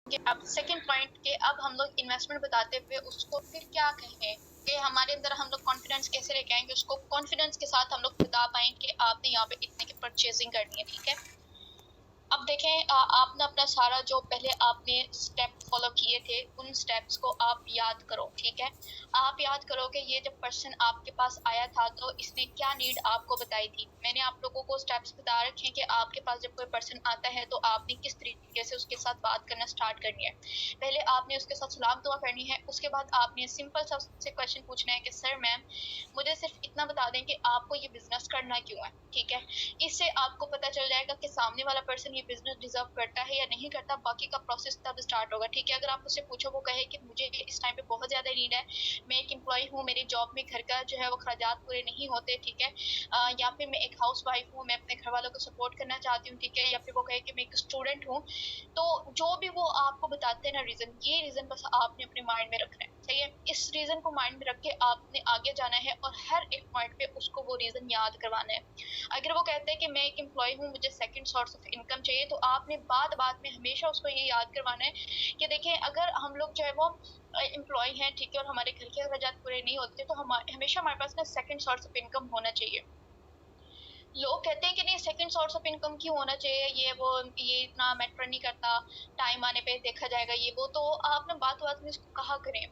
कि अब second point के अब हम लोग इन्वेस्टमेंट बताते हुए उसको फिर क्या कहें कि हमारे अंदर हम लोग कॉन्फिडेंस कैसे लेके आएंगे, उसको कॉन्फिडेंस के साथ हम लोग बता पाएंगे कि आपने यहाँ पे इतने की परचेजिंग करनी है। ठीक है, अब देखें आपने अपना सारा जो पहले आपने स्टेप फॉलो किए थे उन स्टेप्स को आप याद करो। ठीक है, आप याद करो कि ये जब पर्सन आपके पास आया था तो इसने क्या नीड आपको बताई थी। मैंने आप लोगों को स्टेप्स बता रखे हैं कि आपके पास जब कोई पर्सन आता है तो आपने किस तरीके से उसके साथ बात करना स्टार्ट करनी है। पहले आपने उसके साथ सलाम दुआ करनी है, उसके बाद आपने सिंपल सा उससे क्वेश्चन पूछना है कि सर मैम मुझे सिर्फ इतना बता दें कि आपको ये बिजनेस करना क्यों है। ठीक है, इससे आपको पता चल जाएगा कि सामने वाला पर्सन ये बिजनेस डिजर्व करता है या नहीं करता, बाकी का प्रोसेस तब स्टार्ट होगा। ठीक है, अगर आप उससे पूछो वो कहे कि मुझे इस टाइम पे बहुत ज्यादा नीड है, मैं एक एम्प्लॉय हूँ, मेरी जॉब में घर का जो है वो खर्चात पूरे नहीं होते। ठीक है, या फिर मैं एक हाउस वाइफ हूँ, मैं अपने घर वालों को सपोर्ट करना चाहती हूँ। ठीक है, या फिर वो कहे कि मैं एक स्टूडेंट हूँ, तो जो भी वो आपको बताते हैं ना रीजन, ये रीजन बस आपने अपने माइंड में रखना है। सही है, इस रीजन को माइंड में रख के आपने आगे जाना है और हर एक पॉइंट पे उसको वो रीजन याद करवाना है। अगर वो कहते हैं कि मैं एक एम्प्लॉय हूँ, मुझे सेकंड सोर्स ऑफ इनकम चाहिए, तो आपने बात बात में हमेशा उसको ये याद करवाना है कि देखिए अगर हम लोग जो है वो एम्प्लॉय हैं, ठीक है, और हमारे घर के अखराजात पूरे नहीं होते तो हम हमेशा हमारे पास ना सेकंड सोर्स ऑफ इनकम होना चाहिए। लोग कहते हैं कि नहीं सेकंड सोर्स ऑफ इनकम क्यों होना चाहिए, ये वो ये इतना मैटर नहीं करता, टाइम आने पे देखा जाएगा ये वो। तो आप ना बात बात में इसको कहा करें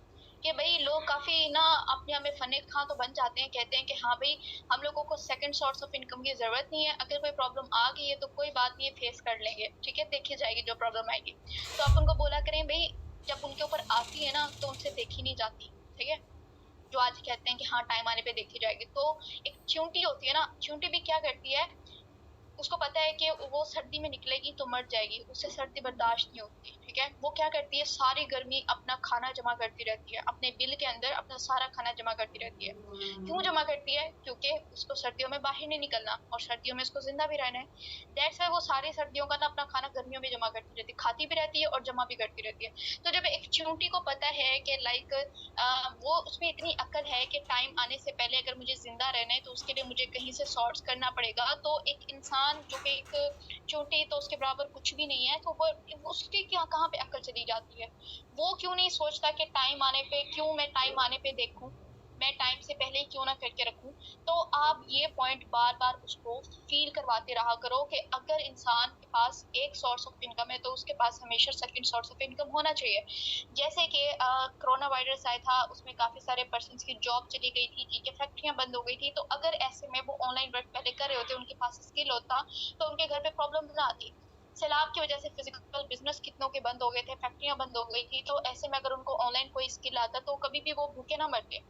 कि भाई लोग काफी ना अपने आप में फने खां तो बन जाते हैं, कहते हैं कि हाँ भाई हम लोगों को सेकंड सोर्स ऑफ इनकम की जरूरत नहीं है, अगर कोई प्रॉब्लम आ गई है तो कोई बात नहीं है, फेस कर लेंगे। ठीक है, देखी जाएगी जो प्रॉब्लम आएगी। तो आप उनको बोला करें भाई जब उनके ऊपर आती है ना तो उनसे देखी नहीं जाती। ठीक है, जो आज कहते हैं कि हाँ टाइम आने पे देखी जाएगी। तो एक चींटी होती है ना, चींटी भी क्या करती है, उसको पता है कि वो सर्दी में निकलेगी तो मर जाएगी, उससे सर्दी बर्दाश्त नहीं होती। ठीक है, वो क्या करती है सारी गर्मी अपना खाना जमा करती रहती है, अपने बिल के अंदर अपना सारा खाना जमा करती रहती है। क्यों जमा करती है, क्योंकि उसको सर्दियों में बाहर नहीं निकलना और सर्दियों में उसको जिंदा भी रहना है। दैट्स वाई वो सारी सर्दियों का ना अपना खाना गर्मियों में जमा करती रहती है, खाती भी रहती है और जमा भी करती रहती है। तो जब एक चींटी को पता है कि लाइक वो उसमें इतनी अक्ल है कि टाइम आने से पहले अगर मुझे जिंदा रहना है तो उसके लिए मुझे कहीं से सोर्स करना पड़ेगा, तो एक इंसान जो कि एक चोटी तो उसके बराबर कुछ भी नहीं है, तो वो उसकी क्या कहाँ पे अक्ल चली जाती है। वो क्यों नहीं सोचता कि टाइम आने पे क्यों मैं टाइम आने पे देखूं, मैं टाइम से पहले ही क्यों ना करके रखूं। तो आप ये पॉइंट बार बार उसको फील करवाते रहा करो कि अगर इंसान के पास एक सोर्स ऑफ इनकम है तो उसके पास हमेशा सेकंड सोर्स ऑफ इनकम होना चाहिए। जैसे कि कोरोना वायरस आया था, उसमें काफी सारे पर्सन की जॉब चली गई थी। ठीक है, फैक्ट्रियां बंद हो गई थी, तो अगर ऐसे में वो ऑनलाइन वर्क पहले कर रहे होते, उनके पास स्किल होता तो उनके घर पे प्रॉब्लम ना आती। सैलाब की वजह से फिजिकल बिजनेस कितनों के बंद हो गए थे, फैक्ट्रियां बंद हो गई थी, तो ऐसे में अगर उनको ऑनलाइन कोई स्किल आता तो कभी भी वो भूखे ना मरते।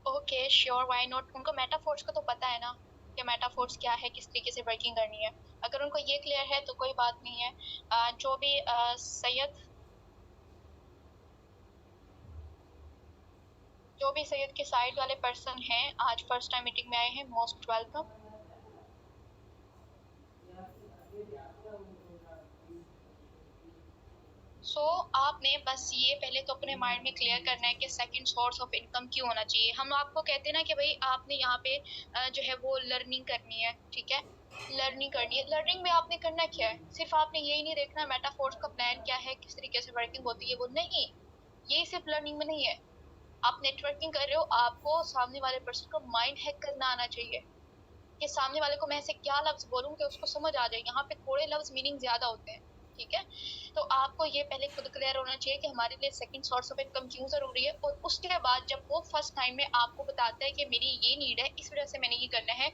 Okay sure, why not. उनको मेटाफोर्स का तो पता है ना कि मेटाफोर्स क्या है, किस तरीके से वर्किंग करनी है। अगर उनको ये क्लियर है तो कोई बात नहीं है। जो भी सैयद के साइड वाले पर्सन हैं आज फर्स्ट टाइम मीटिंग में आए हैं, मोस्ट वेलकम। आपने बस ये पहले तो अपने माइंड में क्लियर करना है कि सेकंड सोर्स ऑफ इनकम क्यों होना चाहिए। हम आपको कहते हैं ना कि भाई आपने यहाँ पे जो है वो लर्निंग करनी है। ठीक है, लर्निंग करनी है, लर्निंग में आपने करना क्या है, सिर्फ आपने यही नहीं देखना मेटाफोर्स का प्लान क्या है, किस तरीके से वर्किंग होती है, वो नहीं। ये सिर्फ लर्निंग में नहीं है। आप नेटवर्किंग कर रहे हो, आपको सामने वाले पर्सन को माइंड हैक करना आना चाहिए कि सामने वाले को मैं ऐसे क्या लफ्ज बोलूं कि उसको समझ आ जाए। यहाँ पे थोड़े लफ्ज मीनिंग ज्यादा होते हैं। ठीक है, तो आपको ये पहले खुद क्लियर होना चाहिए कि हमारे लिए सेकंड सोर्स ऑफ इनकम क्यों जरूरी है, और उसके बाद जब वो फर्स्ट टाइम में आपको बताता है कि मेरी ये नीड है इस वजह से मैंने ये करना है,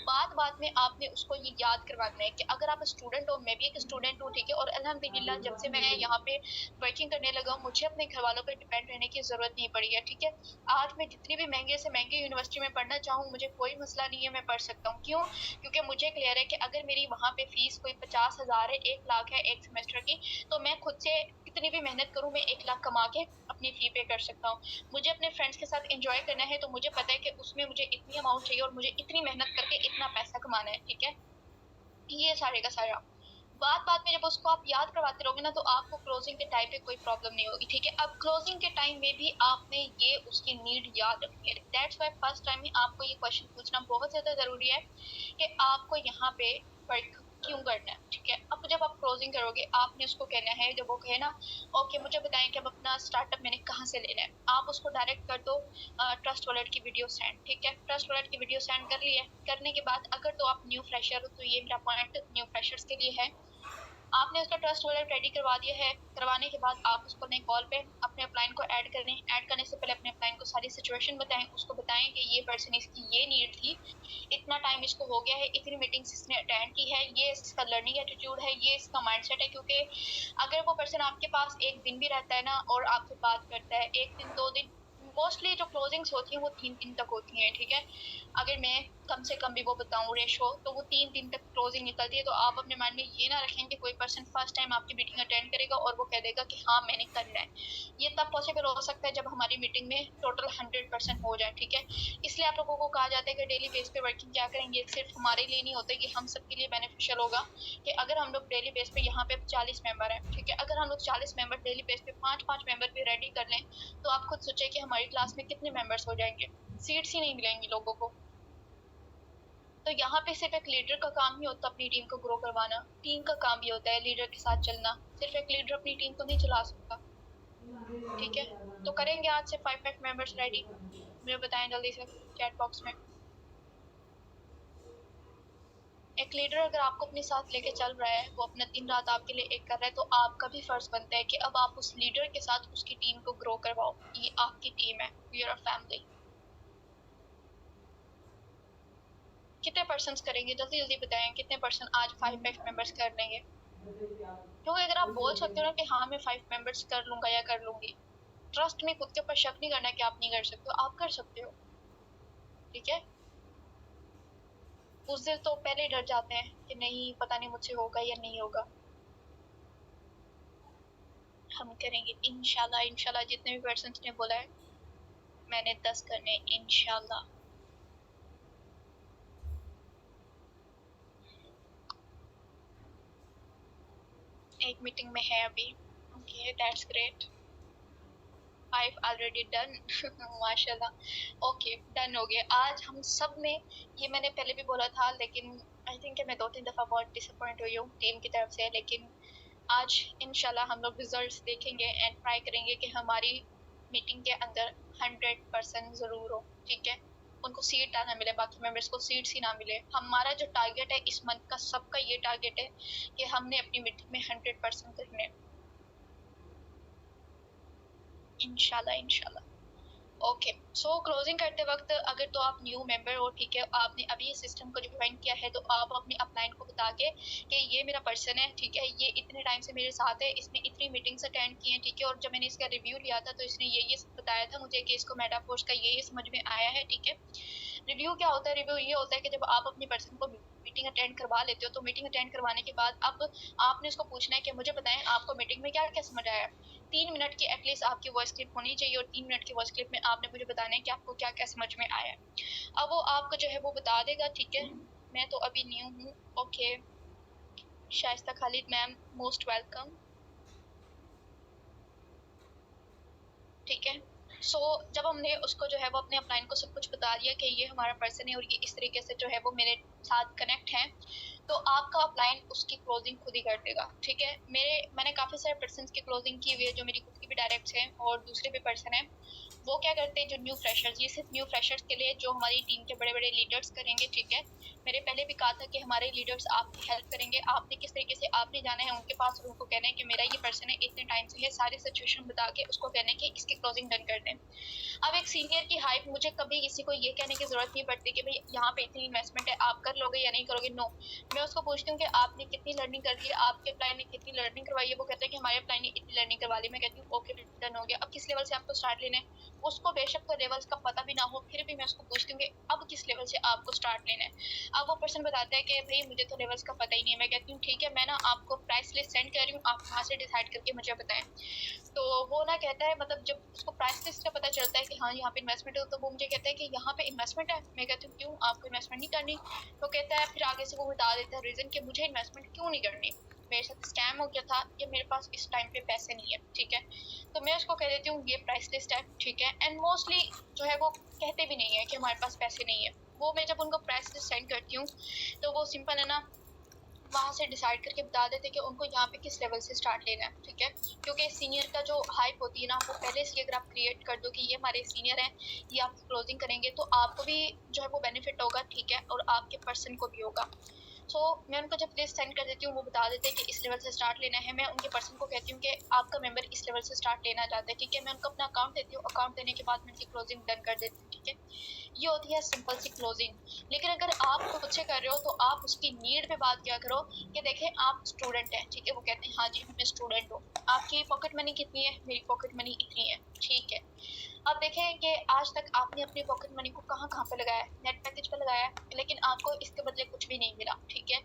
बात बात में आपने उसको ये याद करवाना है कि अगर आप स्टूडेंट हो, मैं भी एक स्टूडेंट हूँ। ठीक है, और अल्हम्दुलिल्लाह जब से मैं यहाँ पे वर्किंग करने लगा हूँ मुझे अपने घर वालों पर डिपेंड रहने की जरूरत नहीं पड़ी है। ठीक है, आज मैं जितनी भी महंगे से महंगी यूनिवर्सिटी में पढ़ना चाहूँ मुझे कोई मसला नहीं है, मैं पढ़ सकता हूँ। क्यों, क्योंकि मुझे क्लियर है कि अगर मेरी वहां पे फीस कोई 50,000 है, 1 लाख है एक सेमेस्टर की, तो मैं खुद से कितनी भी मेहनत करूं मैं 1 लाख कमा के अपनी फी पे कर सकता हूँ। मुझे अपने फ्रेंड्स के साथ एंजॉय करना है तो मुझे पता है कि उसमें मुझे इतनी अमाउंट चाहिए और मुझे इतनी मेहनत करके इतना पैसा कमाना है। ठीक है, ये सारे का सारा। बात बात में जब उसको आप याद करवाते रहोगे ना, तो आपको क्लोजिंग के टाइम पे कोई प्रॉब्लम नहीं होगी, ठीक है। अब क्लोजिंग के टाइम में भी आपने ये उसकी नीड याद रखनी है। दैट्स व्हाई फर्स्ट टाइम में आपको ये क्वेश्चन पूछना बहुत ज्यादा जरूरी है कि आपको यहाँ पे वर्क क्यों करना है, ठीक है। अब जब आप क्लोजिंग करोगे, आपने उसको कहना है, जब वो कहे ना ओके मुझे बताएं कि अब अपना स्टार्टअप मैंने कहाँ से लेना है, आप उसको डायरेक्ट कर दो ट्रस्ट वॉलेट की वीडियो सेंड, ठीक है। ट्रस्ट वॉलेट की वीडियो सेंड कर ली है, करने के बाद अगर तो आप न्यू फ्रेशर हो, तो ये मेरा पॉइंट न्यू फ्रेशर्स के लिए है। आपने उसका ट्रस्ट वॉलेट रेडी करवा दिया है, करवाने के बाद आप उसको नए कॉल पे अपने अपलाइन को ऐड करें। ऐड करने से पहले अपने अपलाइन को सारी सिचुएशन बताएं, उसको बताएं कि ये पर्सन, इसकी ये नीड थी, इतना टाइम इसको हो गया है, इतनी मीटिंग्स इसने अटेंड की है, ये इसका लर्निंग एटीट्यूड है, ये इसका माइंडसेट है। क्योंकि अगर वो पर्सन आपके पास एक दिन भी रहता है ना और आपसे बात करता है, एक दिन 2 दिन, मोस्टली जो क्लोजिंग्स होती हैं वो 3 दिन तक होती हैं, ठीक है। अगर मैं कम से कम भी वो बताऊं रेशो, तो वो 3 दिन तक क्लोजिंग निकलती है। तो आप अपने माइंड में ये ना रखें कि कोई पर्सन फर्स्ट टाइम आपकी मीटिंग अटेंड करेगा और वो कह देगा कि हाँ मैंने करना है। ये तब पॉसिबल हो सकता है जब हमारी मीटिंग में टोटल 100% हो जाए, ठीक है। इसलिए आप लोगों को कहा जाता है कि डेली बेस पे वर्किंग क्या करेंगे, सिर्फ हमारे लिए नहीं होता, ये हम सबके लिए बेनिफिशियल होगा। कि अगर हम लोग डेली बेस पे यहाँ पे 40 मेंबर हैं, ठीक है, अगर हम लोग 40 मेंबर डेली बेस पे 5-5 मेंबर भी रेडी कर लें, तो आप खुद सोचें कि हमारी क्लास में कितने मेंबर्स हो जाएंगे, सीट्स ही नहीं मिलेंगी लोगों को। तो यहाँ पे सिर्फ एक लीडर का काम ही होता है अपनी टीम को ग्रो करवाना, टीम का काम भी होता है लीडर के साथ चलना। सिर्फ एक लीडर अपनी टीम को नहीं चला सकता, ठीक है। तो करेंगे आज से 5 मेंबर्स रेडी, मुझे बताएं जल्दी से चैट बॉक्स में। एक लीडर अगर आपको अपने साथ लेके चल रहा है, वो अपना दिन रात आपके लिए एक कर रहा है, तो आपका भी फर्ज बनता है कि अब आप उस लीडर के साथ उसकी टीम को ग्रो करवाओ। ये आपकी टीम है, वी आर अ फैमिली। कितने पर्सन करेंगे, जल्दी जल्दी बताएं कितने पर्सन आज 5 मेंबर्स कर लेंगे। क्योंकि अगर आप बोल सकते हो ना कि हाँ मैं 5 मेंबर्स कर लूंगा या कर लूंगी, ट्रस्ट में खुद के ऊपर शक नहीं करना कि आप नहीं कर सकते हो, आप कर सकते हो, ठीक है। उस दिन तो पहले डर जाते हैं कि नहीं पता नहीं मुझसे होगा या नहीं होगा। हम करेंगे इंशाल्लाह, इंशाल्लाह जितने भी पर्सन ने बोला है मैंने 10 करने इंशाल्लाह। एक मीटिंग में है अभी, okay that's great. 5 already done माशाल्लाह। ओके डन हो गए आज हम सब ने। ये मैंने पहले भी बोला था, लेकिन आई थिंक मैं 2-3 दफा बहुत डिसअपॉइंट हुई हूँ टीम की तरफ से। लेकिन आज इंशाल्लाह हम लोग रिजल्ट्स देखेंगे एंड ट्राई करेंगे कि हमारी मीटिंग के अंदर 100% जरूर हो, ठीक है। उनको सीट ना मिले, बाकी मेंबर्स को सीट्स ही ना मिले। हमारा जो टारगेट है इस मंथ का, सबका ये टारगेट है कि हमने अपनी मीटिंग में 100% करने, इंशाल्लाह इंशाल्लाह। ओके सो क्लोजिंग करते वक्त अगर तो आप न्यू मेंबर हो, ठीक है, आपने अभी इस सिस्टम को ज्वाइन किया है, तो आप अपने अपलाइन को बता के कि ये मेरा पर्सन है, ठीक है, ये इतने टाइम से मेरे साथ है, इसने इतनी मीटिंग्स अटेंड की हैं, ठीक है, और जब मैंने इसका रिव्यू लिया था तो इसने ये बताया था मुझे कि इसको मेटाफोर्स का ये समझ में आया है, ठीक है। रिव्यू क्या होता है, रिव्यू ये होता है कि जब आप अपनी पर्सन को मीटिंग अटेंड करवा लेते हो, तो मीटिंग अटेंड करवाने के बाद अब आपने उसको पूछना है कि मुझे बताएं आपको मीटिंग में क्या क्या समझ आया। 3 मिनट की एटलीस्ट आपकी वॉइस क्लिप होनी चाहिए, और 3 मिनट की वॉइस क्लिप में आपने मुझे बताना है कि आपको क्या क्या समझ में आया है। अब वो आपको जो है वो बता देगा, ठीक है। मैं तो अभी न्यू हूँ, okay. Shaista Khalid ma'am most welcome, ठीक है। जब हमने उसको जो है वो अपने अपलाइन को सब कुछ बता दिया कि ये हमारा पर्सन है और ये इस तरीके से जो है वो मेरे साथ कनेक्ट है, तो आपका अपलाइन उसकी क्लोजिंग खुद ही कर देगा, ठीक है। मैंने काफी सारे पर्सन की क्लोजिंग की हुई है, जो मेरी खुद की भी डायरेक्ट है और दूसरे भी पर्सन है। वो क्या करते हैं, जो न्यू फ्रेशर्स, ये सिर्फ न्यू फ्रेशर्स के लिए, जो हमारी टीम के बड़े बड़े लीडर्स करेंगे, ठीक है। मैंने पहले भी कहा था कि हमारे लीडर्स आपकी हेल्प करेंगे, आपने किस तरीके से आपने जाना है उनके पास और उनको कहना है कि मेरा ये पर्सन है, इतने टाइम से है, सारी सिचुएशन बता के उसको कहने की इसकी क्लोजिंग डन कर दें। अब एक सीनियर की हाइप, मुझे कभी किसी को ये कहने की जरूरत नहीं पड़ती कि भाई यहाँ पे इतनी इन्वेस्टमेंट है, आप कर लोगे या नहीं करोगे, नो। मैं उसको पूछती हूँ कि आपने कितनी लर्निंग कर ली है, आपके अप्लाई ने कितनी लर्निंग करवाई है, वो कहते हैं कि हमारे अप्लाई ने इतनी लर्निंग करवा ली। मैं कहती हूँ ओके डन हो गया, अब किस लेवल से आपको स्टार्ट लेना है। उसको बेशक तो लेवल्स का पता भी ना हो, फिर भी मैं उसको पूछती हूँ कि अब किस लेवल से आपको स्टार्ट लेना है। अब वो पर्सन बताता है कि भाई मुझे तो लेवल्स का पता ही नहीं है। मैं कहती हूँ ठीक है, मैं ना आपको प्राइस लिस्ट सेंड कर रही हूँ, आप वहाँ से डिसाइड करके मुझे बताएं। तो वो ना कहता है, मतलब जब उसको प्राइस लिस्ट का पता चलता है कि हाँ यहाँ पे इन्वेस्टमेंट है, तो वो मुझे कहता है कि यहाँ पे इन्वेस्टमेंट है। मैं कहती हूँ क्यों, आपको इन्वेस्टमेंट नहीं करनी? तो कहता है, फिर आगे से वो बता देता है रीजन कि मुझे इन्वेस्टमेंट क्यों नहीं करनी। मेरे साथ स्कैम हो गया था, या मेरे पास इस टाइम पे पैसे नहीं है, ठीक है। तो मैं उसको कह देती हूँ ये प्राइस लिस्ट है, ठीक है। एंड मोस्टली जो है वो कहते भी नहीं है कि हमारे पास पैसे नहीं है। वो मैं जब उनको प्राइस लिस्ट सेंड करती हूँ तो वो सिंपल है ना, वहाँ से डिसाइड करके बता देते कि उनको यहाँ पे किस लेवल से स्टार्ट लेना है, ठीक है। क्योंकि सीनियर का जो हाइप होती है ना, वो पहले से अगर आप क्रिएट कर दो कि ये हमारे सीनियर हैं, ये आप क्लोजिंग करेंगे, तो आपको भी जो है वो बेनिफिट होगा, ठीक है, और आपके पर्सन को भी होगा। सो मैं उनको जब लिस्ट सेंड कर देती हूँ, वो बता देते हैं कि इस लेवल से स्टार्ट लेना है। मैं उनके पर्सन को कहती हूँ कि आपका मेंबर इस लेवल से स्टार्ट लेना चाहता है, ठीक है। मैं उनको अपना अकाउंट देती हूँ, अकाउंट देने के बाद मैं उनकी क्लोजिंग डन कर देती हूँ, ठीक है। ये होती है सिंपल सी क्लोजिंग। लेकिन अगर आप खुद से कर रहे हो तो आप उसकी नीड पे बात क्या करो कि देखें आप स्टूडेंट हैं, ठीक है। वो कहते हैं हाँ जी मैं स्टूडेंट हूँ, आपकी पॉकेट मनी कितनी है, मेरी पॉकेट मनी इतनी है, ठीक है। अब देखें कि आज तक आपने अपनी पॉकेट मनी को कहाँ कहाँ पे लगाया है, नेट पैकेज पे लगाया है, लेकिन आपको इसके बदले कुछ भी नहीं मिला, ठीक है।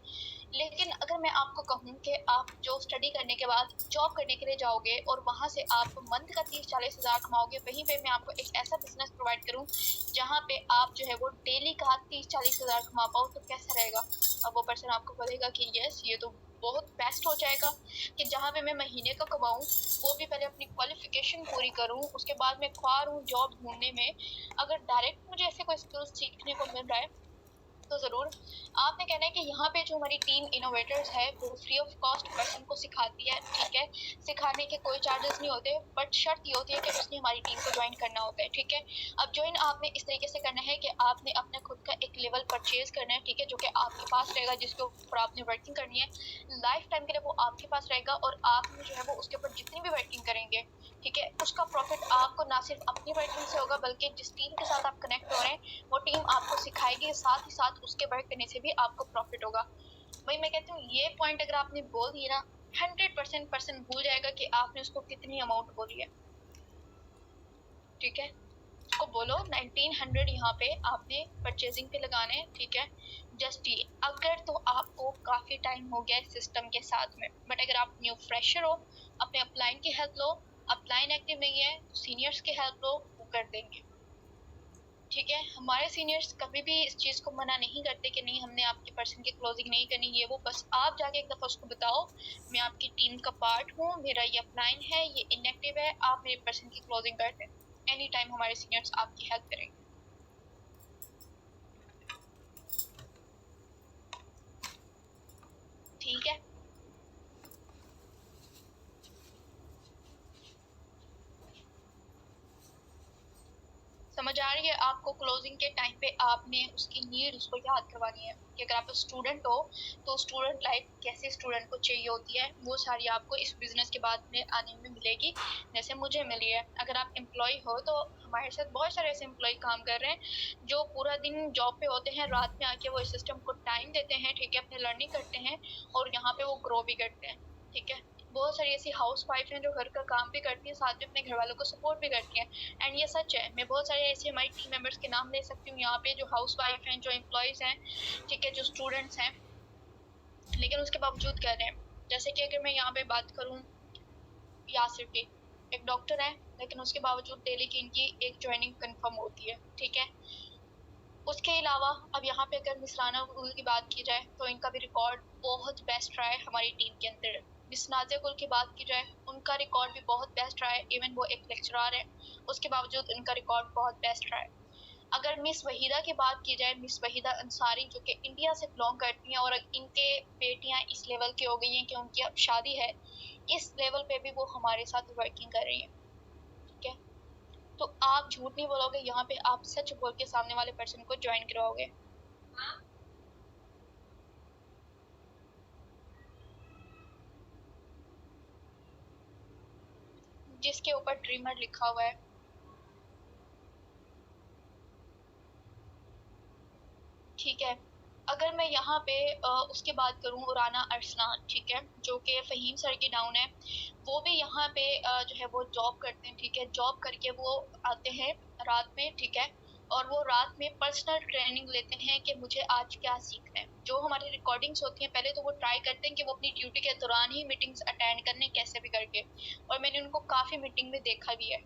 लेकिन अगर मैं आपको कहूँ कि आप जो स्टडी करने के बाद जॉब करने के लिए जाओगे और वहां से आप मंथ का 30-40 हज़ार कमाओगे, वहीं पे मैं आपको एक ऐसा बिजनेस प्रोवाइड करूँ जहाँ पे आप जो है वो डेली का 30-40 हज़ार कमा पाओ, तो कैसा रहेगा। अब वो पर्सन आपको बोलेगा कि यस ये तो बहुत बेस्ट हो जाएगा, कि जहाँ पे मैं महीने का कमाऊँ, वो भी पहले अपनी क्वालिफिकेशन पूरी करूँ, उसके बाद मैं ख्वार हूँ जॉब ढूंढने में। अगर डायरेक्ट मुझे ऐसे कोई स्किल्स सीखने को मिल रहा है तो ज़रूर। आपने कहना है कि यहाँ पे जो हमारी टीम इनोवेटर्स है वो फ्री ऑफ कॉस्ट पर्सन को सिखाती है, ठीक है। सिखाने के कोई चार्जेस नहीं होते, बट शर्त ये होती है कि उसने हमारी टीम को ज्वाइन करना होता है, ठीक है। अब ज्वाइन आपने इस तरीके से करना है कि आपने अपने खुद का एक लेवल परचेज करना है, ठीक है, जो कि आपके पास रहेगा, जिसके ऊपर आपने वर्किंग करनी है लाइफ टाइम के लिए, वो आपके पास रहेगा। और आपने जो है वो उसके ऊपर जितनी भी वर्किंग करेंगे, ठीक है, उसका प्रॉफिट आपको ना सिर्फ अपनी वर्किंग से होगा, बल्कि जिस टीम के साथ आप कनेक्ट हो रहे हैं वो टीम आपको सिखाएगी, साथ ही साथ उसके वर्क करने से भी आपको प्रॉफिट होगा। वही मैं कहती हूँ ये पॉइंट अगर आपने बोल दिया ना, 100% पर्सन भूल जाएगा कि आपने उसको कितनी अमाउंट बोली है, ठीक है। उसको बोलो 1900 यहाँ पे आपने परचेजिंग पे लगाने, ठीक है। जस्ट ये अगर तो आपको काफी टाइम हो गया है सिस्टम के साथ में, बट अगर आप न्यू फ्रेशर हो, अपने अपलाइन की हेल्प लो, अपलाइन एक्टिव नहीं है, सीनियर्स की हेल्प लो, वो कर देंगे, ठीक है। हमारे सीनियर्स कभी भी इस चीज़ को मना नहीं करते कि नहीं हमने आपके पर्सन की क्लोजिंग नहीं करनी, ये वो, बस आप जाके एक दफ़ा उसको बताओ मैं आपकी टीम का पार्ट हूँ, मेरा ये अपलाइन है, ये इनएक्टिव है, आप मेरे पर्सन की क्लोजिंग कर दें। एनी टाइम हमारे सीनियर्स आपकी हेल्प करेंगे, ठीक है। समझ आ रही है आपको। क्लोजिंग के टाइम पे आपने उसकी नीड उसको याद करवानी है कि अगर आप स्टूडेंट हो तो स्टूडेंट लाइफ कैसे स्टूडेंट को चाहिए होती है, वो सारी आपको इस बिजनेस के बाद में आने में मिलेगी, जैसे मुझे मिली है। अगर आप एम्प्लॉय हो तो हमारे साथ बहुत सारे ऐसे एम्प्लॉय काम कर रहे हैं जो पूरा दिन जॉब पे होते हैं, रात में आके वो इस सिस्टम को टाइम देते हैं, ठीक है, अपनी लर्निंग करते हैं और यहाँ पे वो ग्रो भी करते हैं, ठीक है। बहुत सारी ऐसी हाउस वाइफ हैं जो घर का काम भी करती है, साथ में अपने घर वालों को सपोर्ट भी करती हैं। एंड ये सच है, मैं बहुत सारे ऐसे हमारी टीम मेंबर्स के नाम ले सकती हूँ यहाँ पे, जो हाउस वाइफ हैं, जो एम्प्लॉयज हैं, ठीक है, जो स्टूडेंट्स हैं, लेकिन उसके बावजूद कर रहे हैं। जैसे कि अगर मैं यहाँ पे बात करूँ यासिर की, एक डॉक्टर है, लेकिन उसके बावजूद डेली की इनकी एक ज्वाइनिंग कंफर्म होती है, ठीक है। उसके अलावा अब यहाँ पे अगर मिस राना गुल की बात की जाए तो इनका भी रिकॉर्ड बहुत बेस्ट रहा है हमारी टीम के अंदर। मिस नाजिया गुल की बात की जाए, उनका रिकॉर्ड भी बहुत बेस्ट रहा है, इवन वो एक लेक्चरर है, उसके बावजूद उनका रिकॉर्ड बहुत बेस्ट रहा है। अगर मिस वहीदा की बात की जाए, मिस वहीदा अंसारी, जो कि इंडिया से बिलोंग करती हैं और इनके बेटियां इस लेवल की हो गई हैं कि उनकी अब शादी है, इस लेवल पे भी वो हमारे साथ वर्किंग कर रही हैं, ठीक है। तो आप झूठ नहीं बोलोगे, यहाँ पे आप सच बोल के सामने वाले पर्सन को ज्वाइन करवाओगे। जिसके ऊपर ड्रीमर लिखा हुआ है, ठीक है। अगर मैं यहाँ पे उसकी बात करूँ, राना अरसलान, ठीक है, जो कि फ़हीम सर की डाउन है, वो भी यहाँ पे जो है वो जॉब करते हैं, ठीक है। जॉब करके वो आते हैं रात में, ठीक है, और वो रात में पर्सनल ट्रेनिंग लेते हैं कि मुझे आज क्या सीखना है। जो हमारी रिकॉर्डिंग्स होती हैं, पहले तो वो ट्राई करते हैं कि वो अपनी ड्यूटी के दौरान ही मीटिंग्स अटेंड करने कैसे भी करके, और मैंने उनको काफ़ी मीटिंग में देखा भी है,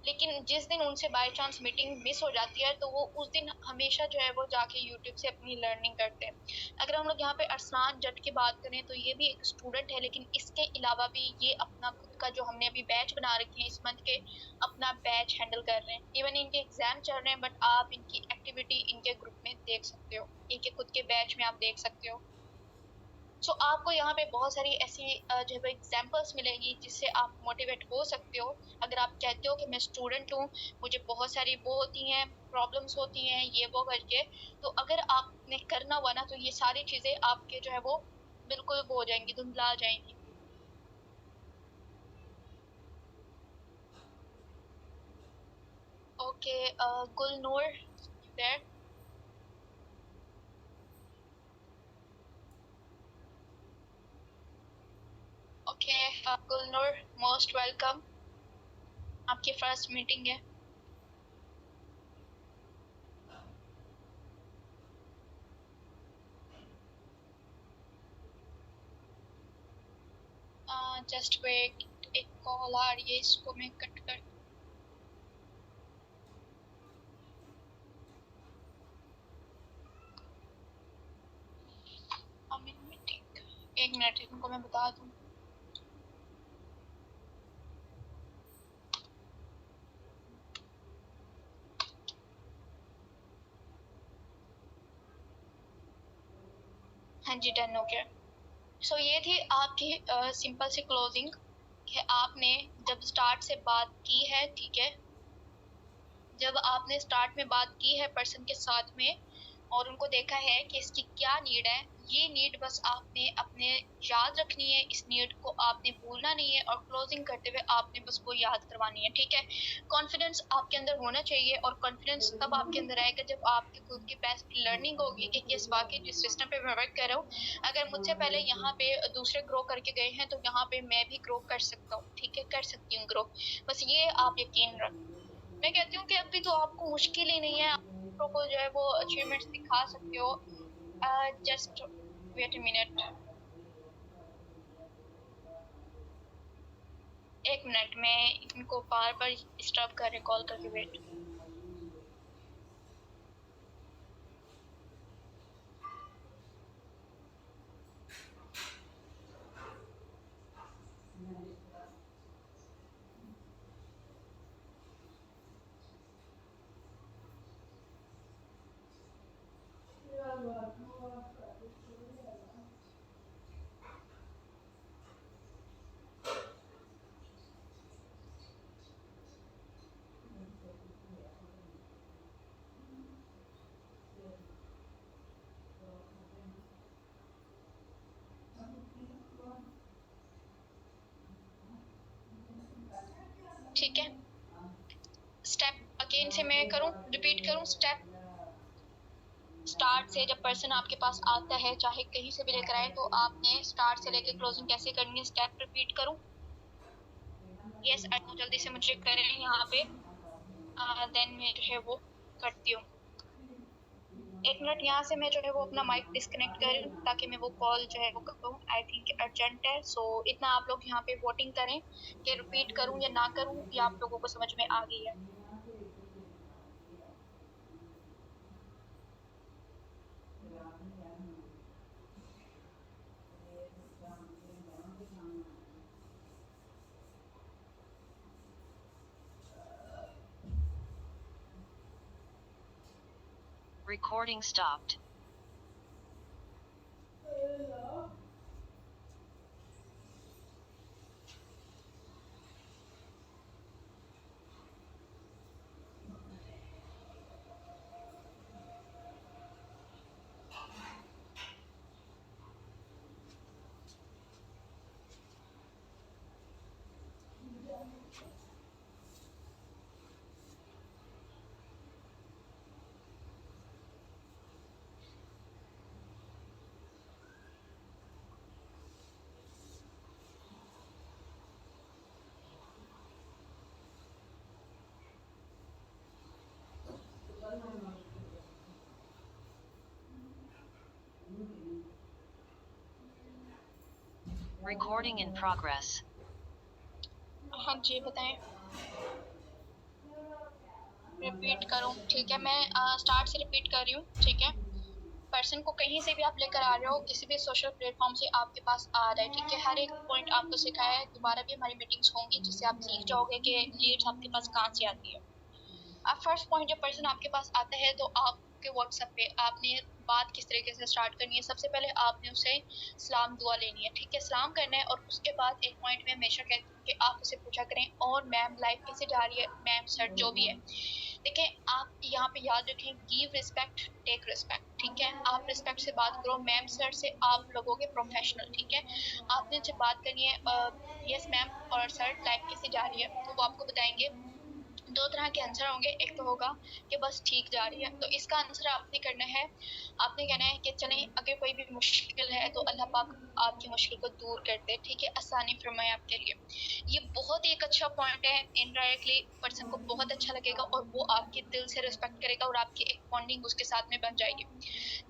लेकिन जिस दिन उनसे बाय चांस मीटिंग मिस हो जाती है तो वो उस दिन हमेशा जो है वो जाके यूट्यूब से अपनी लर्निंग करते हैं। अगर हम लोग यहाँ पे अरसलान जट की बात करें तो ये भी एक स्टूडेंट है, लेकिन इसके अलावा भी ये अपना खुद का जो हमने अभी बैच बना रखे हैं इस मंथ के, अपना बैच हैंडल कर रहे हैं। इवन इनके एग्जाम चल रहे हैं बट आप इनकी एक्टिविटी इनके ग्रुप में देख सकते हो, इनके खुद के बैच में आप देख सकते हो। सो आपको यहाँ पे बहुत सारी ऐसी जो है एग्जांपल्स मिलेंगी जिससे आप मोटिवेट हो सकते हो। अगर आप कहते हो कि मैं स्टूडेंट हूँ, मुझे बहुत सारी वो होती हैं, प्रॉब्लम्स होती हैं, ये वो करके, तो अगर आपने करना हुआ ना तो ये सारी चीजें आपके जो है वो बिल्कुल वो हो जाएंगी, धुंधला जाएंगी। Okay, Gulnoor, there? Okay, Gulnoor, most welcome. आपकी फर्स्ट मीटिंग है। जस्ट वेट, एक कॉल आ रही है, इसको मैं कट कर। मीटिंग, एक मिनट इनको मैं बता दूं। हाँ जी, डन हो गया। सो ये थी आपकी सिंपल सी क्लोजिंग कि आपने जब स्टार्ट से बात की है, ठीक है, जब आपने स्टार्ट में बात की है पर्सन के साथ में और उनको देखा है कि इसकी क्या नीड है, ये नीड बस आपने अपने याद रखनी है, इस नीड को आपने भूलना नहीं है और क्लोजिंग करते हुए आपने बस वो याद करवानी है, ठीक है। कॉन्फिडेंस आपके अंदर होना चाहिए और कॉन्फिडेंस तब आपके अंदर आएगा जब आपकी खुद की बेस्ट लर्निंग होगी कि किस वाकई जिस सिस्टम पे मैं वर्क कर रहा हूँ, अगर मुझसे पहले यहाँ पे दूसरे ग्रो करके गए हैं तो यहाँ पे मैं भी ग्रो कर सकता हूँ, ठीक है, कर सकती हूँ ग्रो। बस ये आप यकीन रख। मैं कहती हूँ कि अभी तो आपको मुश्किल ही नहीं है, आप दूसरों को जो है वो अचीवमेंट्स दिखा सकते हो। जस्ट वेट अ मिनट, एक मिनट, मैं इनको बार बार डिस्टर्ब कर रहे कॉल करके, वेट। ठीक है, स्टेप अगेन से मैं करूँ, रिपीट करूँ स्टेप? स्टार्ट से जब पर्सन आपके पास आता है, चाहे कहीं से भी लेकर आए, तो आपने स्टार्ट से लेकर क्लोजिंग कैसे करनी है, स्टेप रिपीट करूँ? यस, जल्दी से मुझे करें यहाँ पे, देन मैं जो है वो करती हूँ। एक मिनट, यहाँ से मैं जो है वो अपना माइक डिस्कनेक्ट करूँ ताकि मैं वो कॉल जो है वो करूँ, आई थिंक अर्जेंट है। सो इतना आप लोग यहाँ पे वोटिंग करें कि रिपीट करूँ या ना करूँ, ये आप लोगों को समझ में आ गई है। Recording stopped. Recording in progress. हाँ जी, बताएं। रिपीट करूँ, ठीक है, मैं स्टार्ट से रिपीट कर रही हूँ, ठीक है। पर्सन को कहीं से भी आप लेकर आ रहे हो, किसी भी सोशल प्लेटफॉर्म से आपके पास आ रहा है, ठीक है, हर एक पॉइंट आपको सिखाया है, दोबारा भी हमारी मीटिंग्स होंगी जिससे आप सीख जाओगे कि लीड्स आपके पास कहाँ से आती है। अब फर्स्ट पॉइंट जब पर्सन आपके पास आता है तो आपके व्हाट्सएप पे आपने बात किस तरीके से स्टार्ट करनी है। सबसे पहले आपने उसे सलाम दुआ लेनी है, ठीक है, सलाम करना है। और उसके बाद एक पॉइंट में हमेशा कहती हूँ कि आप उसे पूछा करें और मैम लाइफ कैसे जा रही है, मैम सर जो भी है। देखिए आप यहाँ पे याद रखें, गिव रिस्पेक्ट टेक रिस्पेक्ट, ठीक है, आप रिस्पेक्ट से बात करो। मैम सर से आप लगोगे प्रोफेशनल, ठीक है, आपने उनसे बात करनी है यस मैम और सर लाइफ कैसे जा रही है, तो वो आपको बताएंगे। दो तरह के आंसर होंगे, एक तो होगा कि बस ठीक जा रही है, तो इसका आंसर आपने करना है, आपने कहना है कि चलें अगर कोई भी मुश्किल है तो अल्लाह पाक आपकी मुश्किल को दूर कर दे, ठीक है, आसानी फरमाए आपके लिए। ये बहुत ही एक अच्छा पॉइंट है, इनडायरेक्टली पर्सन को बहुत अच्छा लगेगा और वो आपके दिल से रिस्पेक्ट करेगा और आपकी एक बॉन्डिंग उसके साथ में बन जाएगी।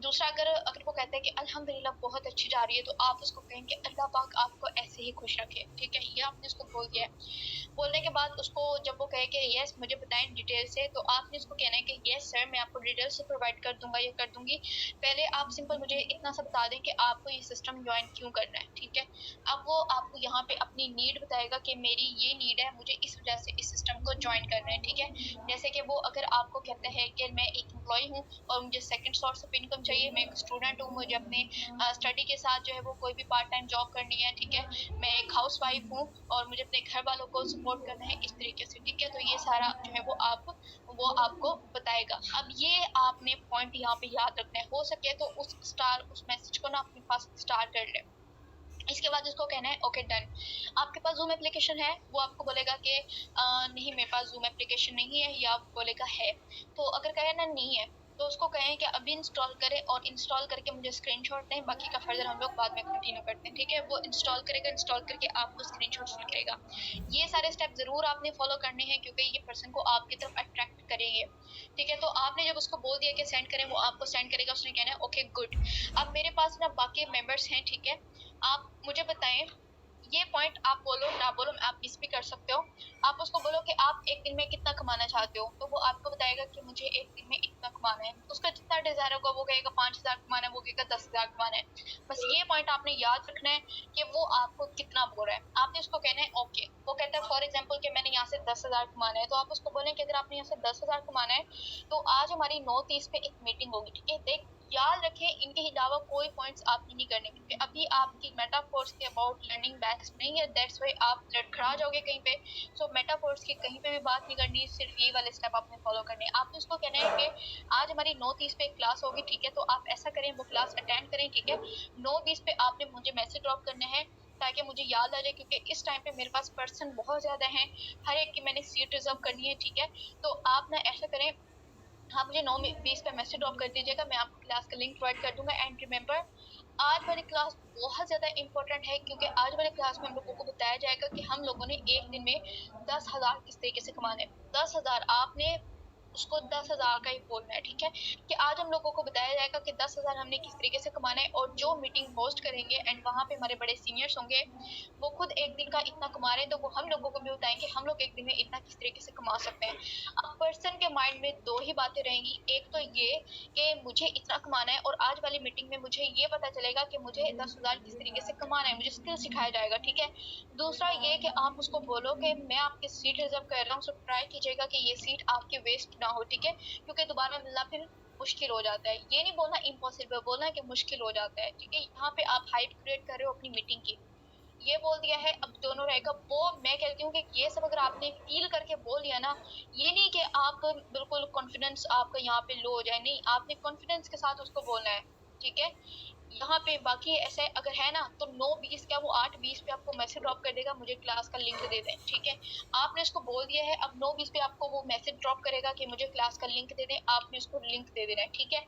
दूसरा, अगर अगर वो कहता है कि अल्हम्दुलिल्लाह बहुत अच्छी जा रही है, तो आप उसको कहें कि अल्लाह पाक आपको ऐसे ही खुश रखे, ठीक है, ये आपने उसको बोल दिया है। बोलने के बाद उसको जब वो कहे कि यस मुझे बताएं डिटेल से, तो आपने उसको कहना है कि यस सर मैं आपको डिटेल से प्रोवाइड कर दूंगा या कर दूंगी। पहले आप सिंपल मुझे इतना सा बता दें कि आपको ये सिस्टम ज्वाइन क्यों करना है, ठीक है। अब वो आपको यहाँ पे अपनी नीड बताएगा कि मेरी ये नीड है, मुझे इस वजह से इस सिस्टम को ज्वाइन करना है, ठीक है। जैसे कि वो अगर आपको कहता है कि मैं एक एम्प्लॉय हूँ और मुझे सेकंड सोर्स ऑफ इनकम चाहिए, मैं एक स्टूडेंट हूँ, मुझे अपने स्टडी के साथ जो है वो कोई भी पार्ट टाइम जॉब करनी है, ठीक है, मैं एक हाउस वाइफ हूँ और मुझे अपने घर वालों को सपोर्ट करना है इस तरीके से, ठीक है, तो ये सारा जो है वो आपको बताएगा। अब ये आपने पॉइंट यहाँ पे याद रखना है, हो सके तो उस मैसेज को ना अपने पास स्टार कर ले। इसके बाद इसको कहना है ओके डन। आपके पास जूम एप्लीकेशन है, वो आपको बोलेगा कि नहीं मेरे पास जूम एप्लीकेशन नहीं है, या बोलेगा है। तो अगर कहे ना नहीं है तो उसको कहें कि अभी इंस्टॉल करें और इंस्टॉल करके मुझे स्क्रीनशॉट दें, बाकी का फर्दर हम लोग बाद में कंटिन्यू करते हैं, ठीक है। वो इंस्टॉल करेगा, इंस्टॉल करके आपको स्क्रीनशॉट दिखाएगा। ये सारे स्टेप जरूर आपने फॉलो करने हैं क्योंकि ये पर्सन को आपकी तरफ अट्रैक्ट करेंगे, ठीक है। तो आपने जब उसको बोल दिया कि सेंड करें, वो आपको सेंड करेगा, उसने कहना है ओके गुड। अब मेरे पास ना बाकी मेंबर्स हैं, ठीक है, आप मुझे बताएं ये पॉइंट आप बोलो ना बोलो, आप मिस भी कर सकते हो। आप उसको बोलो कि आप एक दिन में कितना कमाना चाहते हो, तो वो आपको बताएगा कि मुझे एक दिन में इतना कमाना है। उसका जितना डिजायर होगा, वो कहेगा 5,000 कमाना है, वो कहेगा 10,000 कमाना है। बस ये पॉइंट आपने याद रखना है कि वो आपको कितना बोल रहा है। आपने उसको कहना है ओके। वो कहता है फॉर एग्जाम्पल कि मैंने यहाँ से 10,000 कमाना है, तो आप उसको बोलें कि अगर आपने यहाँ से 10,000 कमाना है तो आज हमारी 9:30 पे एक मीटिंग होगी, ठीक है। देख याद रखें इनके अलावा कोई पॉइंट्स आपने नहीं करने, क्योंकि अभी आपकी मेटाफोर्स के अबाउट लर्निंग बैक्स नहीं है, दैट्स व्हाई आप लड़खड़ा जाओगे कहीं पे। सो मेटाफोर्स की कहीं पे भी बात नहीं करनी, सिर्फ ये वाले स्टेप आपने फॉलो करने हैं। आपने उसको कहना है कि आज हमारी 9:30 पे क्लास होगी, ठीक है, तो आप ऐसा करें वो क्लास अटेंड करें, ठीक है। 9:20 पे आपने मुझे मैसेज ड्रॉप करने हैं ताकि मुझे याद आ जाए, क्योंकि इस टाइम पे मेरे पास पर्सन बहुत ज्यादा हैं, हर एक की मैंने सीट रिजर्व करनी है, ठीक है। तो आप ना ऐसा करें, हाँ मुझे 9:20 पे मैसेज ड्रॉप कर दीजिएगा, मैं आपको क्लास का लिंक प्रोवाइड कर दूंगा। एंड रिमेंबर आज वाली क्लास बहुत ज्यादा इंपॉर्टेंट है, क्योंकि आज वाली क्लास में हम लोगों को बताया जाएगा कि हम लोगों ने एक दिन में 10,000 किस तरीके से कमाने। 10,000 आपने उसको 10,000 का ही बोलना है, ठीक है, कि आज हम लोगों को बताया जाएगा कि 10,000 हमने किस तरीके से कमाना है। और जो मीटिंग होस्ट करेंगे एंड वहां पे हमारे बड़े सीनियर्स होंगे, वो खुद एक दिन का इतना कमा रहे हैं, तो वो हम लोगों को भी बताएंगे हम लोग एक दिन में इतना किस तरीके से कमा सकते हैं। अब पर्सन के माइंड में दो ही बातें रहेंगी, एक तो ये कि मुझे इतना कमाना है, और आज वाली मीटिंग में मुझे ये पता चलेगा कि मुझे 10,000 किस तरीके से कमाना है, मुझे स्किल सिखाया जाएगा, ठीक है। दूसरा ये कि आप उसको बोलो कि मैं आपकी सीट रिजर्व कर रहा हूँ, सो ट्राई कीजिएगा कि ये सीट आपकी वेस्ट ना हो, ठीक है, क्योंकि दोबारा मिलना फिर मुश्किल हो जाता है। ये नहीं बोलना इम्पॉसिबल, बोलना है कि मुश्किल हो जाता है, ठीक है। यहाँ पे आप हाइट क्रिएट कर रहे हो अपनी मीटिंग की, ये बोल दिया है, अब दोनों रहेगा। वो मैं कहती हूँ कि ये सब अगर आपने फील करके बोल दिया ना, ये नहीं कि आप बिल्कुल कॉन्फिडेंस आपका यहाँ पे लो हो जाए, नहीं, आपने कॉन्फिडेंस के साथ उसको बोलना है, ठीक है। यहाँ पे बाकी ऐसे अगर है ना, तो 9:20 क्या वो 8:20 पे आपको मैसेज ड्रॉप कर देगा, मुझे क्लास का लिंक दे दें, ठीक है। आपने उसको बोल दिया है, अब 9:20 पे आपको वो मैसेज ड्रॉप करेगा कि मुझे क्लास का लिंक दे दें, आपने उसको लिंक दे देना है, ठीक है।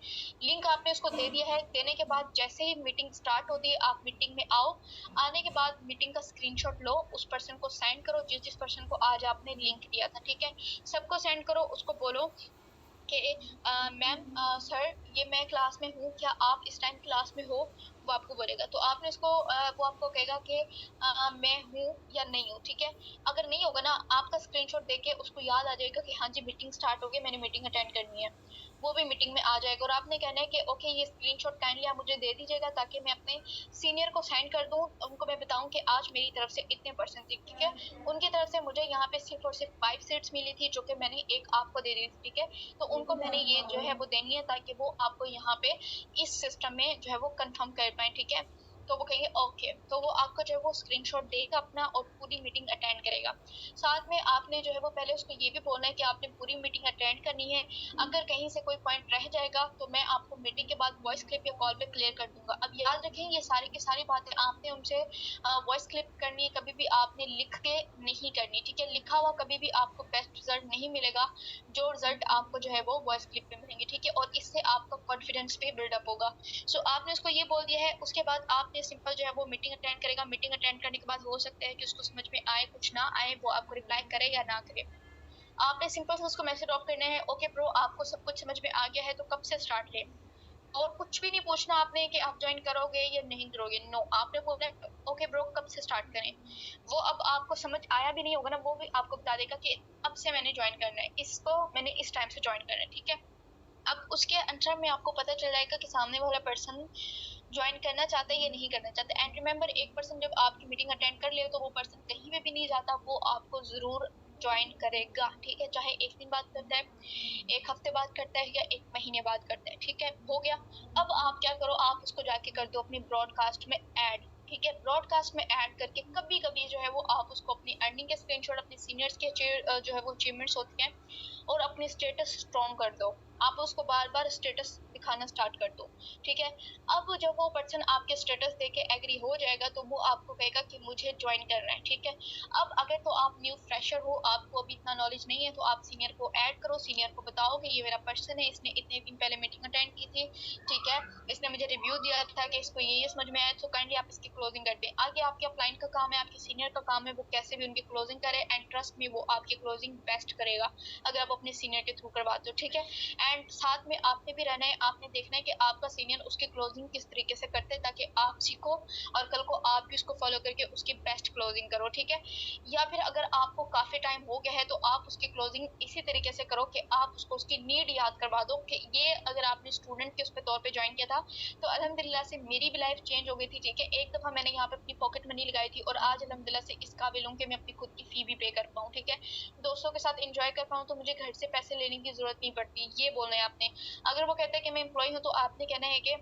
लिंक आपने उसको दे दिया है, देने के बाद जैसे ही मीटिंग स्टार्ट होती है आप मीटिंग में आओ। आने के बाद मीटिंग का स्क्रीनशॉट लो, उस पर्सन को सेंड करो जिस जिस पर्सन को आज आपने लिंक दिया था, ठीक है। सबको सेंड करो, उसको बोलो कि मैम सर ये मैं क्लास में हूँ, क्या आप इस टाइम क्लास में हो? वो आपको बोलेगा। तो आपने उसको वो आपको कहेगा कि मैं हूँ या नहीं हूँ, ठीक है? अगर नहीं होगा ना, आपका स्क्रीनशॉट देख के उसको याद आ जाएगा कि हाँ जी मीटिंग स्टार्ट हो गई, मैंने मीटिंग अटेंड करनी है। वो भी मीटिंग में आ जाएगा और आपने कहना है कि ओके ये स्क्रीनशॉट काइंडली आप मुझे दे दीजिएगा ताकि मैं अपने सीनियर को सेंड कर दूँ, उनको मैं बताऊँ कि आज मेरी तरफ से इतने परसेंट थी, ठीक है? उनकी तरफ से मुझे यहाँ पे सिर्फ और सिर्फ 5 सीट्स मिली थी जो कि मैंने एक आपको दे दी थी, ठीक है? तो उनको मैंने ये जो है वो देनी है ताकि वो आपको यहाँ पे इस सिस्टम में जो है वो कंफर्म कर पाए, ठीक है? तो वो कहेंगे ओके, तो वो आपको जो है वो स्क्रीनशॉट देगा अपना और पूरी मीटिंग अटेंड करेगा। साथ में आपने जो है वो पहले उसको ये भी बोलना है कि आपने पूरी मीटिंग अटेंड करनी है। अगर कहीं से कोई पॉइंट रह जाएगा तो मैं आपको मीटिंग के बाद वॉइस क्लिप या कॉल पे क्लियर कर दूंगा। अब याद रखें ये सारी की सारी बातें आपने उनसे वॉइस क्लिप करनी है, कभी भी आपने लिख के नहीं करनी, ठीक है? लिखा हुआ कभी भी आपको बेस्ट रिजल्ट नहीं मिलेगा, जो रिजल्ट आपको जो है वो वॉइस क्लिप पे मिलेंगे, ठीक है? और इससे आपका कॉन्फिडेंस भी बिल्डअप होगा। सो आपने उसको ये बोल दिया है, उसके बाद आपने सिंपल जो है वो मीटिंग अटेंड करेगा। मीटिंग अटेंड करने के बाद हो सकता है कि उसको समझ में आए, कुछ ना आए, वो आपको रिप्लाई करे या ना करे। आपने सिंपल से उसको मैसेज ड्रॉप करना है, ओके ब्रो आपको सब कुछ समझ में आ गया है तो कब से स्टार्ट ले? और कुछ भी नहीं पूछना आपने कि आप ज्वाइन करोगे या नहीं करोगे, नो, आपने बोलना है ओके ब्रो कब से स्टार्ट करें। वो अब आपको समझ आया भी नहीं होगा ना, वो भी आपको बता देगा कि अब से मैंने ज्वाइन करना है, इसको मैंने इस टाइम से ज्वाइन करना है, ठीक है? अब उसके अंतर में आपको पता चल जाएगा कि सामने वाला पर्सन ज्वाइन करना चाहता है या नहीं करना चाहता। एंड रिमेंबर, एक पर्सन जब आपकी मीटिंग अटेंड कर ले तो वो पर्सन कहीं पे भी नहीं जाता, वो आपको जरूर ज्वाइन करेगा, ठीक है? चाहे एक दिन बाद करता है, एक हफ्ते बाद करता है या एक महीने बाद करता है, ठीक है? हो गया। अब आप क्या करो, आप उसको जाके कर दो अपनी ब्रॉडकास्ट में ऐड, ठीक है? ब्रॉडकास्ट में ऐड करके कभी कभी जो है वो आप उसको अपनी अर्निंग के स्क्रीनशॉट, अपने सीनियर्स के जो है वो अचीवमेंट्स होते हैं, और अपनी स्टेटस स्ट्रॉन्ग कर दो। आप उसको बार बार स्टेटस दिखाना स्टार्ट कर दो, ठीक है? अब जब वो पर्सन आपके स्टेटस देख के एग्री हो जाएगा तो वो आपको कहेगा कि मुझे ज्वाइन करना है, ठीक है? अब अगर तो आप न्यू फ्रेशर हो, आपको अभी इतना नॉलेज नहीं है, तो आप सीनियर को ऐड करो, सीनियर को बताओ कि ये मेरा पर्सन है, इसने इतने दिन पहले मीटिंग अटेंड की थी, ठीक है? इसने मुझे रिव्यू दिया था कि इसको ये समझ में आया, तो काइंडली आप इसकी क्लोजिंग कर दें। आगे आपके अपलाइन का काम है, आपके सीनियर का काम है वो कैसे भी उनकी क्लोजिंग करे, एंड ट्रस्ट में वो आपकी क्लोजिंग बेस्ट करेगा अगर आप अपने सीनियर के थ्रू करवाते हो, ठीक है? एंड साथ में आपने भी रहना है, आपने देखना है कि आपका सीनियर उसकी क्लोजिंग किस तरीके से करते हैं ताकि आप सीखो और कल को आप भी उसको फॉलो करके उसकी बेस्ट क्लोजिंग करो, ठीक है? या फिर अगर आपको काफी टाइम हो गया है तो आप उसकी क्लोजिंग इसी तरीके से करो कि आप उसको उसकी नीड याद करवा दो कि ये अगर आपने स्टूडेंट के उस पे तौर पे ज्वाइन किया था तो अल्हम्दुलिल्लाह से मेरी भी लाइफ चेंज हो गई थी, ठीक है? एक दफा मैंने यहाँ पे अपनी पॉकेट मनी लगाई थी और आज अल्हम्दुलिल्लाह से इस काबिल हूँ कि मैं अपनी खुद की फी भी पे कर पाऊँ, ठीक है? दोस्तों के साथ एंजॉय कर पाऊँ, तो मुझे घर से पैसे लेने की जरूरत नहीं पड़ती, ये बोलना है आपने। अगर वो कहता है कि मैं एम्प्लॉय हूँ तो आपने कहना है कि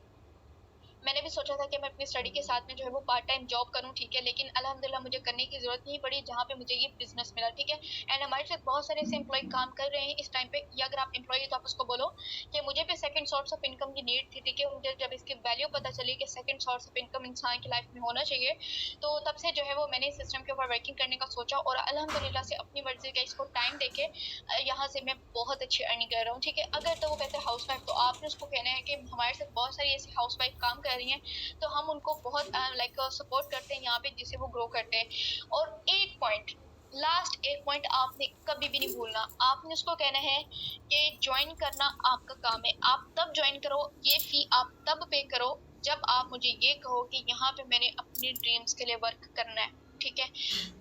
मैंने भी सोचा था कि मैं अपनी स्टडी के साथ में जो है वो पार्ट टाइम जॉब करूं, ठीक है? लेकिन अल्हम्दुलिल्लाह मुझे करने की जरूरत नहीं पड़ी जहाँ पे मुझे ये बिजनेस मिला, ठीक है? एंड हमारे साथ बहुत सारे ऐसे एम्प्लॉय काम कर रहे हैं इस टाइम पे, या अगर आप एम्प्लॉय हो तो आप उसको बोलो कि मुझे भी सेकंड सोर्स ऑफ इनकम की नीड थी, ठीक है? मुझे जब इसकी वैल्यू पता चली कि सेकंड सोर्स ऑफ इनकम इंसान की लाइफ में होना चाहिए, तो तब से जो है वो मैंने इस सिस्टम के ऊपर वर्किंग करने का सोचा और अल्हम्दुलिल्लाह से अपनी मर्जी का इसको टाइम देके यहाँ से मैं बहुत अच्छी अर्निंग कर रहा हूँ, ठीक है? अगर तो वो कहते हैं हाउस वाइफ, तो आपने उसको कहना है कि हमारे साथ बहुत सारी ऐसी हाउस वाइफ काम कर रही हैं, तो हम उनको बहुत लाइक सपोर्ट करते हैं यहाँ पे जिससे वो ग्रो करते हैं। और एक पॉइंट, लास्ट एक पॉइंट आपने कभी भी नहीं भूलना, आपने उसको कहना है कि ज्वाइन करना आपका काम है, आप तब ज्वाइन करो, ये फी आप तब पे करो जब आप मुझे ये कहो कि यहाँ पे मैंने अपनी ड्रीम्स के लिए वर्क करना है, ठीक है?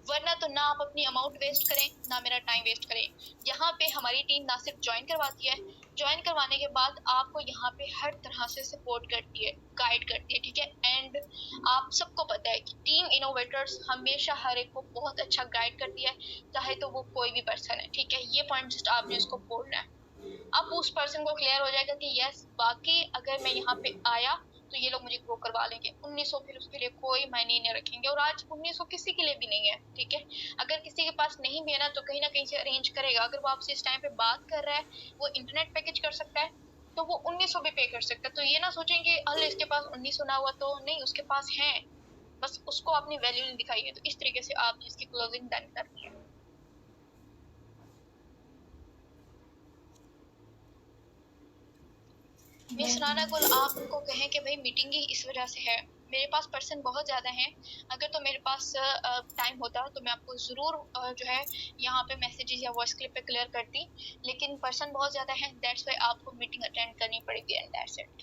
वरना तो ना आप अपनी अमाउंट वेस्ट करें ना मेरा टाइम वेस्ट करें। यहाँ पे हमारी टीम ना सिर्फ ज्वाइन करवाती है, ज्वाइन करवाने के बाद आपको यहाँ पे हर तरह से सपोर्ट करती है, गाइड करती है, ठीक है? एंड आप सबको पता है कि टीम इनोवेटर्स हमेशा हर एक को बहुत अच्छा गाइड करती है, चाहे तो वो कोई भी पर्सन है, ठीक है? ये पॉइंट जस्ट आपने उसको बोलना है। अब उस पर्सन को क्लियर हो जाएगा कि यस बाकी अगर मैं यहाँ पे आया तो ये लोग मुझे ग्रो करवा लेंगे। 1900 फिर उसके लिए कोई मायने नहीं रखेंगे, और आज 1900 किसी के लिए भी नहीं है, ठीक है? अगर किसी के पास नहीं भी है ना तो कहीं ना कहीं से अरेंज करेगा। अगर वो आपसे इस टाइम पे बात कर रहा है, वो इंटरनेट पैकेज कर सकता है, तो वो 1900 भी पे कर सकता है। तो ये ना सोचेंगे अरे इसके पास 1900 ना हुआ, तो नहीं, उसके पास है, बस उसको अपनी वैल्यू नहीं दिखाई है। तो इस तरीके से आपने इसकी क्लोजिंग डन करनी है। मिस राना गुल, आप उनको कहें कि भाई मीटिंग ही इस वजह से है, मेरे पास पर्सन बहुत ज़्यादा हैं। अगर तो मेरे पास टाइम होता तो मैं आपको ज़रूर जो है यहाँ पे मैसेजेस या वॉइस क्लिप पे क्लियर करती, लेकिन पर्सन बहुत ज़्यादा हैं, दैट्स व्हाई आपको मीटिंग अटेंड करनी पड़ेगी एंड दैट्स इट।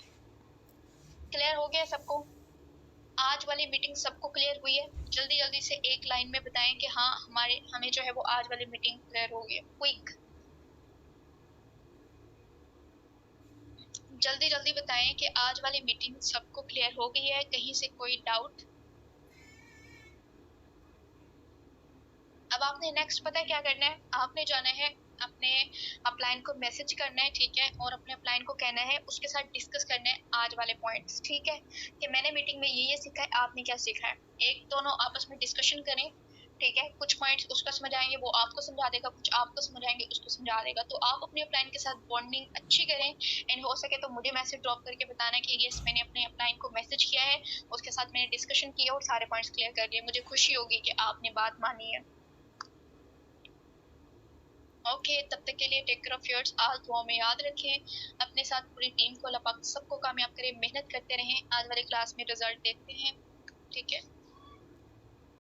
क्लियर हो गया सबको? आज वाली मीटिंग सबको क्लियर हुई है? जल्दी-जल्दी से एक लाइन में बताएँ कि हाँ, हमें जो है वो आज वाली मीटिंग क्लियर हो गई है। क्विक, जल्दी-जल्दी बताएँ कि आज वाली मीटिंग सबको क्लियर हो गई है, कहीं से कोई डाउट? अब आपने नेक्स्ट पता है क्या करना है? आपने जाना है अपने अपलाइन को मैसेज करना है, ठीक है? और अपने अपलाइन को कहना है, उसके साथ डिस्कस करना है आज वाले पॉइंट्स, ठीक है? कि मैंने मीटिंग में ये सीखा है, आपने क्या सीखा है? एक दोनों आपस में डिस्कशन करें, ठीक है? कुछ पॉइंट्स उसका समझ आएँगे, वो आपको समझा देगा, कुछ आपको समझ आएँगे, उसको समझा देगा। तो आप अपने अपलाइन के साथ बॉन्डिंग अच्छी करें एंड हो सके तो मुझे मैसेज ड्रॉप करके बताना कि येस मैंने अपने अपलाइन को मैसेज किया है, उसके साथ मैंने डिस्कशन किया और सारे पॉइंट्स क्लियर कर लिए। मुझे खुशी होगी कि आपने बात मानी है। ओके, तब तक के लिए टेक केयर ऑफ योर्स, आज दुआ में याद रखें, अपने साथ पूरी टीम को अल्लाह पाक सबको कामयाब करे, मेहनत करते रहें, आज वाली क्लास में रिजल्ट देखते हैं, ठीक है?